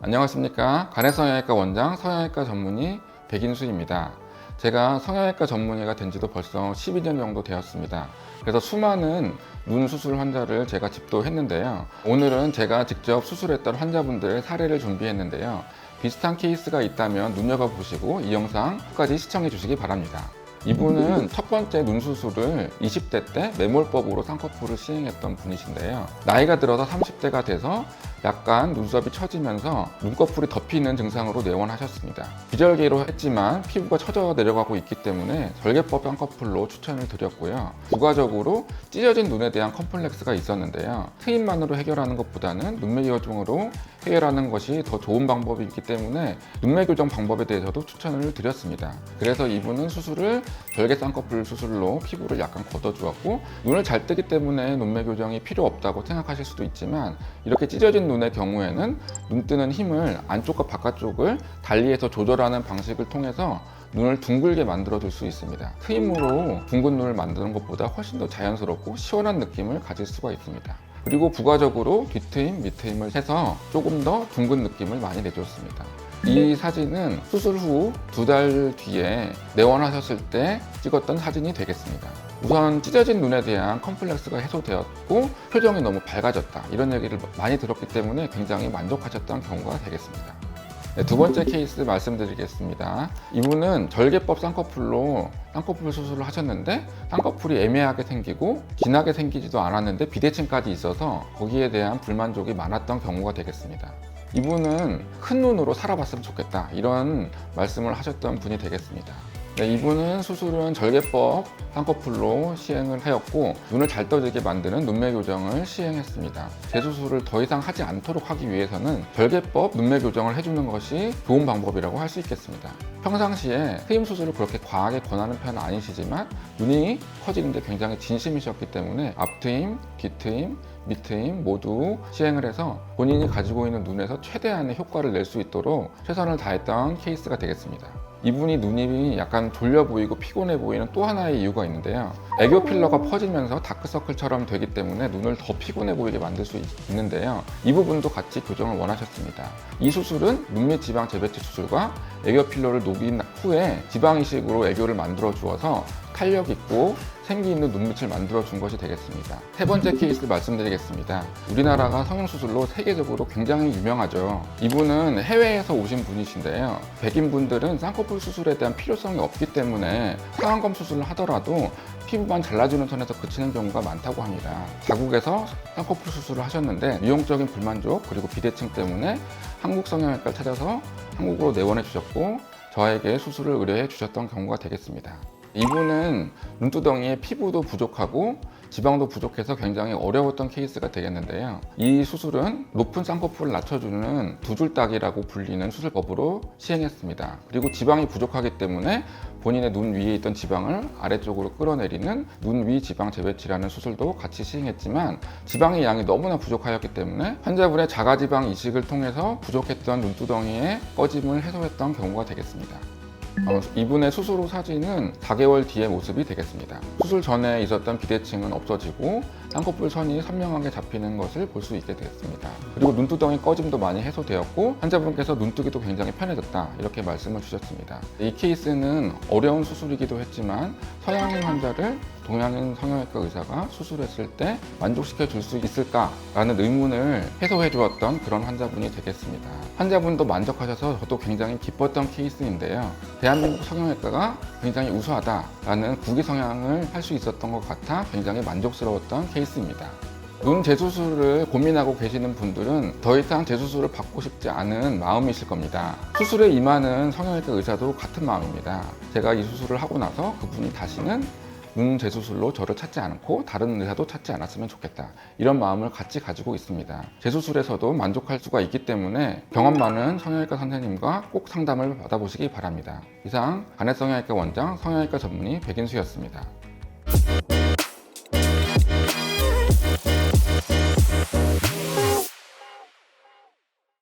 안녕하십니까. 간해성형외과 원장, 성형외과 전문의 백인수입니다. 제가 성형외과 전문의가 된 지도 벌써 12년 정도 되었습니다. 그래서 수많은 눈 수술 환자를 제가 집도했는데요. 오늘은 제가 직접 수술했던 환자분들의 사례를 준비했는데요. 비슷한 케이스가 있다면 눈여겨보시고 이 영상 끝까지 시청해 주시기 바랍니다. 이분은 첫 번째 눈 수술을 20대 때 매몰법으로 쌍꺼풀을 시행했던 분이신데요. 나이가 들어서 30대가 돼서 약간 눈썹이 처지면서 눈꺼풀이 덮이는 증상으로 내원하셨습니다. 비절개로 했지만 피부가 처져 내려가고 있기 때문에 절개법 쌍꺼풀로 추천을 드렸고요. 부가적으로 찢어진 눈에 대한 컴플렉스가 있었는데요. 트임만으로 해결하는 것보다는 눈매 교정으로 해결하는 것이 더 좋은 방법이기 때문에 눈매 교정 방법에 대해서도 추천을 드렸습니다. 그래서 이분은 수술을 절개 쌍꺼풀 수술로 피부를 약간 걷어주었고, 눈을 잘 뜨기 때문에 눈매 교정이 필요 없다고 생각하실 수도 있지만, 이렇게 찢어진 눈의 경우에는 눈 뜨는 힘을 안쪽과 바깥쪽을 달리해서 조절하는 방식을 통해서 눈을 둥글게 만들어 줄 수 있습니다. 트임으로 둥근 눈을 만드는 것보다 훨씬 더 자연스럽고 시원한 느낌을 가질 수가 있습니다. 그리고 부가적으로 뒤트임, 밑트임을 해서 조금 더 둥근 느낌을 많이 내줬습니다. 이 사진은 수술 후 2달 뒤에 내원하셨을 때 찍었던 사진이 되겠습니다. 우선 찢어진 눈에 대한 컴플렉스가 해소되었고 표정이 너무 밝아졌다, 이런 얘기를 많이 들었기 때문에 굉장히 만족하셨던 경우가 되겠습니다. 두 번째 케이스 말씀드리겠습니다. 이분은 절개법 쌍꺼풀로 쌍꺼풀 수술을 하셨는데 쌍꺼풀이 애매하게 생기고 진하게 생기지도 않았는데 비대칭까지 있어서 거기에 대한 불만족이 많았던 경우가 되겠습니다. 이분은 큰 눈으로 살아봤으면 좋겠다, 이런 말씀을 하셨던 분이 되겠습니다. 네, 이분은 수술은 절개법 쌍꺼풀로 시행을 하였고 눈을 잘 떠지게 만드는 눈매 교정을 시행했습니다. 재수술을 더 이상 하지 않도록 하기 위해서는 절개법 눈매 교정을 해주는 것이 좋은 방법이라고 할 수 있겠습니다. 평상시에 트임 수술을 그렇게 과하게 권하는 편은 아니시지만 눈이 커지는데 굉장히 진심이셨기 때문에 앞트임, 뒤트임, 밑트임 모두 시행을 해서 본인이 가지고 있는 눈에서 최대한의 효과를 낼 수 있도록 최선을 다했던 케이스가 되겠습니다. 이분이 눈이 약간 졸려 보이고 피곤해 보이는 또 하나의 이유가 있는데요. 애교 필러가 퍼지면서 다크서클처럼 되기 때문에 눈을 더 피곤해 보이게 만들 수 있는데요. 이 부분도 같이 교정을 원하셨습니다. 이 수술은 눈밑 지방 재배치 수술과 애교 필러를 녹인 후에 지방 이식으로 애교를 만들어 주어서 탄력 있고 생기 있는 눈밑을 만들어 준 것이 되겠습니다. 세 번째 케이스 말씀드리겠습니다. 우리나라가 성형수술로 세계적으로 굉장히 유명하죠. 이분은 해외에서 오신 분이신데요. 백인분들은 쌍꺼풀 수술에 대한 필요성이 없기 때문에 상안검 수술을 하더라도 피부만 잘라주는 선에서 그치는 경우가 많다고 합니다. 자국에서 쌍꺼풀 수술을 하셨는데 미용적인 불만족 그리고 비대칭 때문에 한국 성형외과를 찾아서 한국으로 내원해 주셨고 저에게 수술을 의뢰해 주셨던 경우가 되겠습니다. 이분은 눈두덩이에 피부도 부족하고 지방도 부족해서 굉장히 어려웠던 케이스가 되겠는데요. 이 수술은 높은 쌍꺼풀을 낮춰주는 두줄딱이라고 불리는 수술법으로 시행했습니다. 그리고 지방이 부족하기 때문에 본인의 눈 위에 있던 지방을 아래쪽으로 끌어내리는 눈 위 지방 재배치라는 수술도 같이 시행했지만 지방의 양이 너무나 부족하였기 때문에 환자분의 자가지방 이식을 통해서 부족했던 눈두덩이의 꺼짐을 해소했던 경우가 되겠습니다. 이분의 수술 후 사진은 4개월 뒤의 모습이 되겠습니다. 수술 전에 있었던 비대칭은 없어지고 쌍꺼풀 선이 선명하게 잡히는 것을 볼 수 있게 되었습니다. 그리고 눈두덩이 꺼짐도 많이 해소되었고 환자분께서 눈뜨기도 굉장히 편해졌다, 이렇게 말씀을 주셨습니다. 이 케이스는 어려운 수술이기도 했지만 서양인 환자를 동양인 성형외과 의사가 수술했을 때 만족시켜 줄 수 있을까라는 의문을 해소해 주었던 그런 환자분이 되겠습니다. 환자분도 만족하셔서 저도 굉장히 기뻤던 케이스인데요. 대한민국 성형외과가 굉장히 우수하다라는 국위 성향을 할 수 있었던 것 같아 굉장히 만족스러웠던 케이스입니다. 눈 재수술을 고민하고 계시는 분들은 더 이상 재수술을 받고 싶지 않은 마음이실 겁니다. 수술에 임하는 성형외과 의사도 같은 마음입니다. 제가 이 수술을 하고 나서 그분이 다시는 눈 재수술로 저를 찾지 않고 다른 의사도 찾지 않았으면 좋겠다, 이런 마음을 같이 가지고 있습니다. 재수술에서도 만족할 수가 있기 때문에 경험 많은 성형외과 선생님과 꼭 상담을 받아보시기 바랍니다. 이상 간해성형외과 원장, 성형외과 전문의 백인수였습니다.